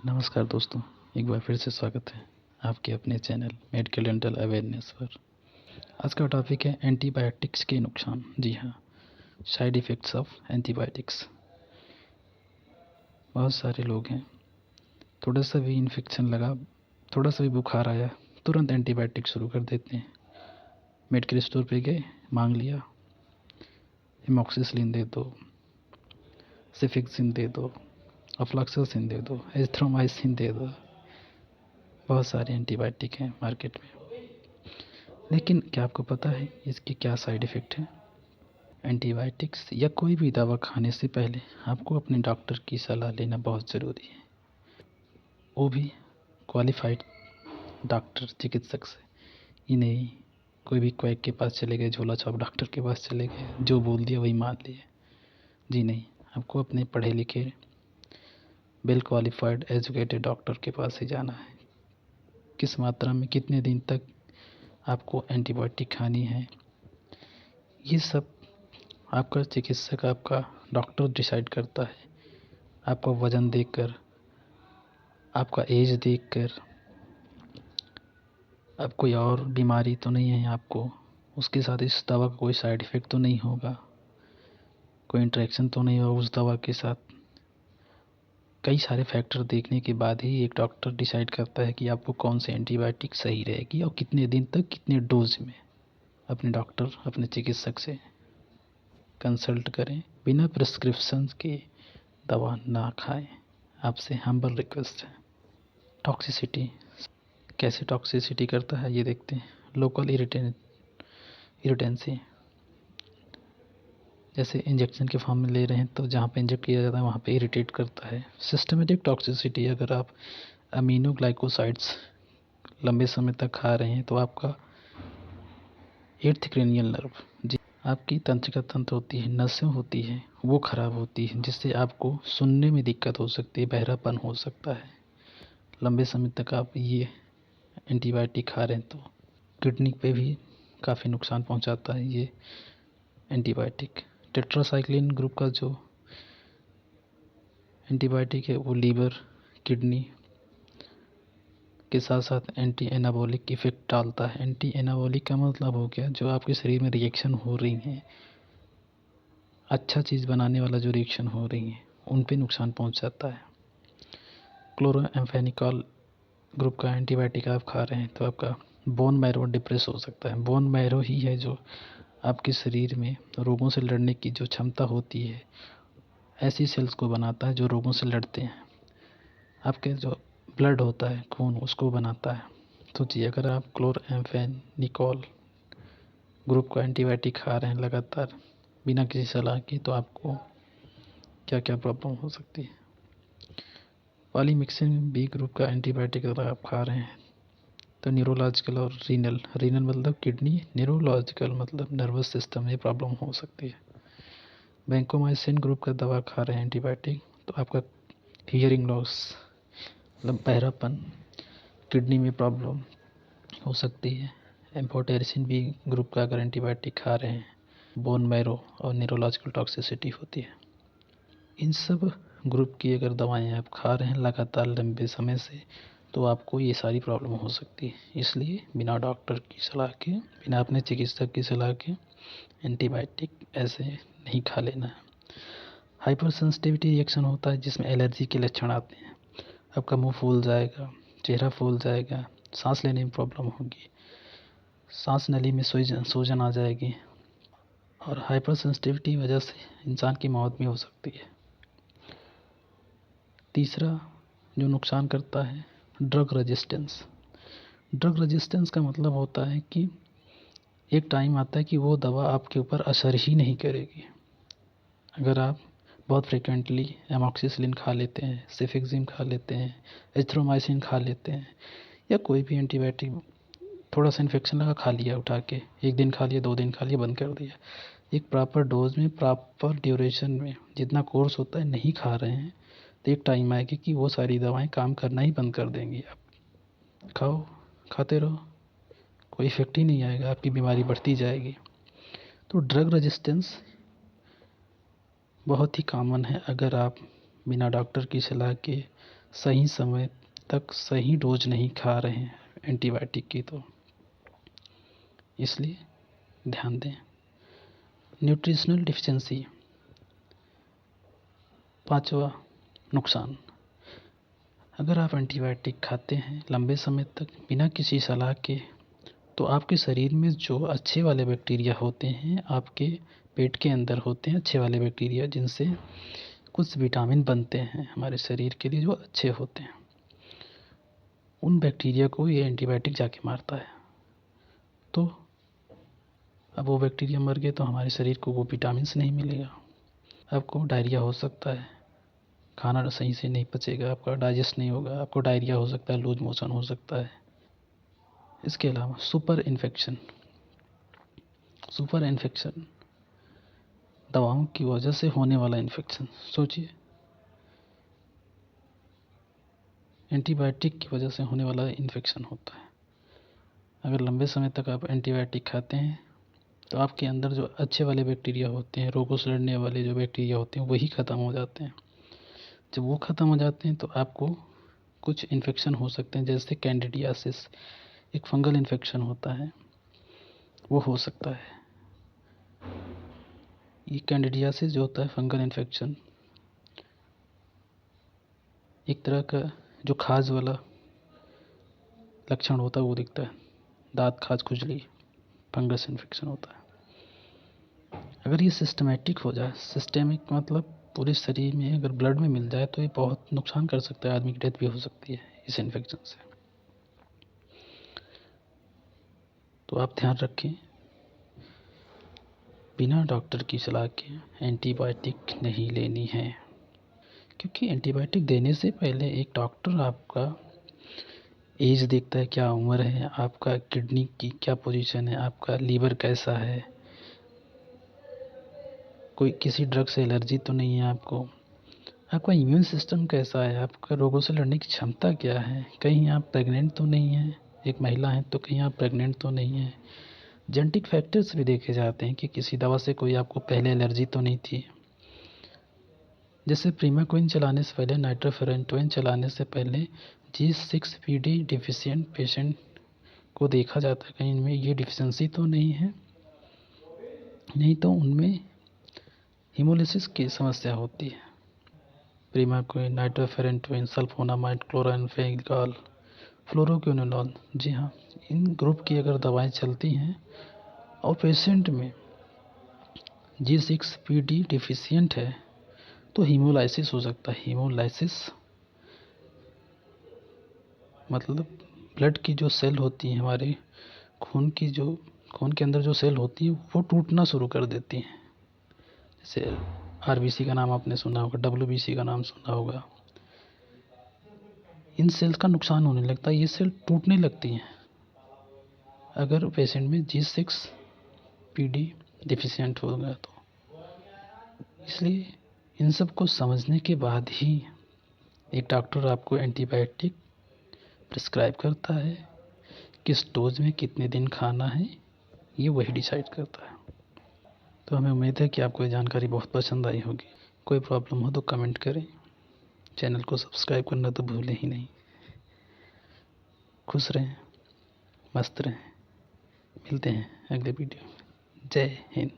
नमस्कार दोस्तों, एक बार फिर से स्वागत है आपके अपने चैनल मेडिकल डेंटल अवेयरनेस पर। आज का टॉपिक है एंटीबायोटिक्स के नुकसान। जी हाँ, साइड इफ़ेक्ट्स ऑफ एंटीबायोटिक्स। बहुत सारे लोग हैं, थोड़ा सा भी इन्फेक्शन लगा, थोड़ा सा भी बुखार आया, तुरंत एंटीबायोटिक शुरू कर देते हैं। मेडिकल स्टोर पे गए, मांग लिया, एमॉक्सिसिलिन दे दो, सेफिक्सिन दे दो, अफ्लॉक्सासिन दे दो, एजिथ्रोमाइसिन दे दो। बहुत सारे एंटीबायोटिक हैं मार्केट में, लेकिन क्या आपको पता है इसके क्या साइड इफ़ेक्ट हैं? एंटीबायोटिक्स या कोई भी दवा खाने से पहले आपको अपने डॉक्टर की सलाह लेना बहुत ज़रूरी है, वो भी क्वालिफाइड डॉक्टर, चिकित्सक से। ये नहीं कोई भी क्वैक के पास चले गए, झोला छाप डॉक्टर के पास चले गए, जो बोल दिया वही मान लिए। जी नहीं, आपको अपने पढ़े लिखे वेल क्वालिफाइड एजुकेटेड डॉक्टर के पास ही जाना है। किस मात्रा में कितने दिन तक आपको एंटीबायोटिक खानी है, ये सब आपका चिकित्सक, आपका डॉक्टर डिसाइड करता है। आपका वज़न देखकर, आपका एज देखकर, अब कोई और बीमारी तो नहीं है आपको, उसके साथ इस दवा का कोई साइड इफ़ेक्ट तो नहीं होगा, कोई इंटरेक्शन तो नहीं होगा उस दवा के साथ। कई सारे फैक्टर देखने के बाद ही एक डॉक्टर डिसाइड करता है कि आपको कौन सी एंटीबायोटिक सही रहेगी और कितने दिन तक, कितने डोज में। अपने डॉक्टर, अपने चिकित्सक से कंसल्ट करें, बिना प्रिस्क्रिप्शन के दवा ना खाएं। आपसे हम्बल रिक्वेस्ट है। टॉक्सिसिटी, कैसे टॉक्सिसिटी करता है ये देखते हैं। लोकल इरिटेंसी, जैसे इंजेक्शन के फॉर्म में ले रहे हैं तो जहाँ पे इंजेक्ट किया जाता है वहाँ पे इरिटेट करता है। सिस्टमेटिक टॉक्सिसिटी, अगर आप अमीनो ग्लाइकोसाइड्स लंबे समय तक खा रहे हैं तो आपका एट्थ क्रेनियल नर्व, जी आपकी तंत्रिका तंत्र होती है, नसें होती हैं, वो खराब होती है, जिससे आपको सुनने में दिक्कत हो सकती है, बहरापन हो सकता है। लंबे समय तक आप ये एंटीबायोटिक खा रहे हैं तो किडनी पे भी काफ़ी नुकसान पहुंचाता है ये एंटीबायोटिक। टेट्रासाइक्लिन ग्रुप का जो एंटीबायोटिक है वो लीवर, किडनी के साथ साथ एंटी एनाबॉलिक इफ़ेक्ट डालता है। एंटी एनाबॉलिक का मतलब हो गया जो आपके शरीर में रिएक्शन हो रही हैं, अच्छा चीज़ बनाने वाला जो रिएक्शन हो रही हैं, उन पे नुकसान पहुंचाता है। क्लोरोएम्फेनिकॉल ग्रुप का एंटीबायोटिक आप खा रहे हैं तो आपका बोन मैरो डिप्रेस हो सकता है। बोन मैरो ही है जो आपके शरीर में रोगों से लड़ने की जो क्षमता होती है, ऐसी सेल्स को बनाता है जो रोगों से लड़ते हैं। आपके जो ब्लड होता है, खून, उसको बनाता है। तो जी, अगर आप क्लोरोएम्फेनिकॉल ग्रुप का एंटीबायोटिक खा रहे हैं लगातार बिना किसी सलाह के, तो आपको क्या क्या प्रॉब्लम हो सकती है। पॉलीमिक्सिन बी ग्रुप का एंटीबायोटिक अगर आप खा रहे हैं तो न्यूरोलॉजिकल और रीनल मतलब किडनी, न्यूरोलॉजिकल मतलब नर्वस सिस्टम में प्रॉब्लम हो सकती है। वैंकोमाइसिन ग्रुप का दवा खा रहे हैं एंटीबायोटिक तो आपका हियरिंग लॉस मतलब बहरापन, किडनी में प्रॉब्लम हो सकती है। एम्फोटेरिसिन बी ग्रुप का अगर एंटीबायोटिक खा रहे हैं, बोन मैरो और न्यूरोलॉजिकल टॉक्सिसिटी होती है। इन सब ग्रुप की अगर दवाएं आप खा रहे हैं लगातार लंबे समय से तो आपको ये सारी प्रॉब्लम हो सकती है। इसलिए बिना डॉक्टर की सलाह के, बिना अपने चिकित्सक की सलाह के एंटीबायोटिक ऐसे नहीं खा लेना है। हाइपर सेंसिटिविटी रिएक्शन होता है जिसमें एलर्जी के लक्षण आते हैं। आपका मुंह फूल जाएगा, चेहरा फूल जाएगा, सांस लेने में प्रॉब्लम होगी, सांस नली में सूजन आ जाएगी और हाइपर सेंसिटिविटी की वजह से इंसान की मौत भी हो सकती है। तीसरा जो नुकसान करता है, ड्रग रेजिस्टेंस। ड्रग रेजिस्टेंस का मतलब होता है कि एक टाइम आता है कि वो दवा आपके ऊपर असर ही नहीं करेगी। अगर आप बहुत फ्रिक्वेंटली एमॉक्सिसिलिन खा लेते हैं, सेफिक्सिम खा लेते हैं, एजिथ्रोमाइसिन खा लेते हैं या कोई भी एंटीबायोटिक, थोड़ा सा इन्फेक्शन लगा खा लिया उठा के, एक दिन खा लिया, 2 दिन खा लिया, बंद कर दिया। एक प्रॉपर डोज में, प्रॉपर ड्यूरेशन में जितना कोर्स होता है नहीं खा रहे हैं तो एक टाइम आएगी कि वो सारी दवाएं काम करना ही बंद कर देंगी। आप खाओ, खाते रहो, कोई इफेक्ट ही नहीं आएगा, आपकी बीमारी बढ़ती जाएगी। तो ड्रग रेजिस्टेंस बहुत ही कॉमन है। अगर आप बिना डॉक्टर की सलाह के सही समय तक सही डोज नहीं खा रहे हैं एंटीबायोटिक की, तो इसलिए ध्यान दें। न्यूट्रिशनल डिफिशिएंसी, पांचवा नुकसान। अगर आप एंटीबायोटिक खाते हैं लंबे समय तक बिना किसी सलाह के, तो आपके शरीर में जो अच्छे वाले बैक्टीरिया होते हैं, आपके पेट के अंदर होते हैं अच्छे वाले बैक्टीरिया, जिनसे कुछ विटामिन बनते हैं हमारे शरीर के लिए जो अच्छे होते हैं, उन बैक्टीरिया को ये एंटीबायोटिक जाके मारता है। तो अब वो बैक्टीरिया मर गए तो हमारे शरीर को वो विटामिन नहीं मिलेगा, आपको डायरिया हो सकता है, खाना सही से नहीं पचेगा, आपका डाइजेस्ट नहीं होगा, आपको डायरिया हो सकता है, लूज मोशन हो सकता है। इसके अलावा सुपर इन्फेक्शन दवाओं की वजह से होने वाला इन्फेक्शन। सोचिए, एंटीबायोटिक की वजह से होने वाला इन्फेक्शन होता है। अगर लंबे समय तक आप एंटीबायोटिक खाते हैं तो आपके अंदर जो अच्छे वाले बैक्टीरिया होते हैं, रोगों से लड़ने वाले जो बैक्टीरिया होते हैं, वही ख़त्म हो जाते हैं। जब वो ख़त्म हो जाते हैं तो आपको कुछ इन्फेक्शन हो सकते हैं, जैसे कैंडिडियासिस, एक फंगल इन्फेक्शन होता है, वो हो सकता है। ये कैंडिडियासिस जो होता है फंगल इन्फेक्शन, एक तरह का जो खाज वाला लक्षण होता है वो दिखता है, दाँत खाज, खुजली, फंगस इन्फेक्शन होता है। अगर ये सिस्टमेटिक हो जाए, सिस्टेमिक मतलब पूरे शरीर में अगर ब्लड में मिल जाए, तो ये बहुत नुकसान कर सकता है, आदमी की डेथ भी हो सकती है इस इन्फेक्शन से। तो आप ध्यान रखें, बिना डॉक्टर की सलाह के एंटीबायोटिक नहीं लेनी है, क्योंकि एंटीबायोटिक देने से पहले एक डॉक्टर आपका एज देखता है, क्या उम्र है, आपका किडनी की क्या पोजीशन है, आपका लीवर कैसा है, कोई किसी ड्रग से एलर्जी तो नहीं है आपको, आपका इम्यून सिस्टम कैसा है, आपका रोगों से लड़ने की क्षमता क्या है, कहीं आप प्रेग्नेंट तो नहीं हैं, एक महिला हैं तो कहीं आप प्रेग्नेंट तो नहीं हैं। जेनेटिक फैक्टर्स भी देखे जाते हैं कि किसी दवा से कोई आपको पहले एलर्जी तो नहीं थी। जैसे प्रीमाक्विन चलाने से पहले, नाइट्रोफेरेंटोइन चलाने से पहले G6PD डिफिशिएंट पेशेंट को देखा जाता है, कहीं इनमें ये डिफिशिएंसी तो नहीं है, नहीं तो उनमें हीमोलिसिस की समस्या होती है। प्रीमाक्विन, नाइट्रोफेरेंटोइन, सल्फोनामाइड, क्लोराम्फेनिकोल, फ्लोरोक्विनोलोल, जी हाँ, इन ग्रुप की अगर दवाएं चलती हैं और पेशेंट में G6PD डिफिशिएंट है, तो हीमोलाइसिस हो सकता है। हीमोलाइसिस मतलब ब्लड की जो सेल होती हैं, हमारे खून की जो खून के अंदर जो सेल होती है वो टूटना शुरू कर देती हैं। जैसे आरबीसी का नाम आपने सुना होगा, डब्ल्यूबीसी का नाम सुना होगा। इन सेल्स का नुकसान होने लगता है, ये सेल टूटने लगती हैं अगर पेशेंट में G6PD डिफिशिएंट हो गया तो। इसलिए इन सब को समझने के बाद ही एक डॉक्टर आपको एंटीबायोटिक प्रिस्क्राइब करता है। किस डोज में कितने दिन खाना है, ये वही डिसाइड करता है। तो हमें उम्मीद है कि आपको ये जानकारी बहुत पसंद आई होगी। कोई प्रॉब्लम हो तो कमेंट करें, चैनल को सब्सक्राइब करना तो भूलें ही नहीं। खुश रहें, मस्त रहें, मिलते हैं अगले वीडियो में। जय हिंद।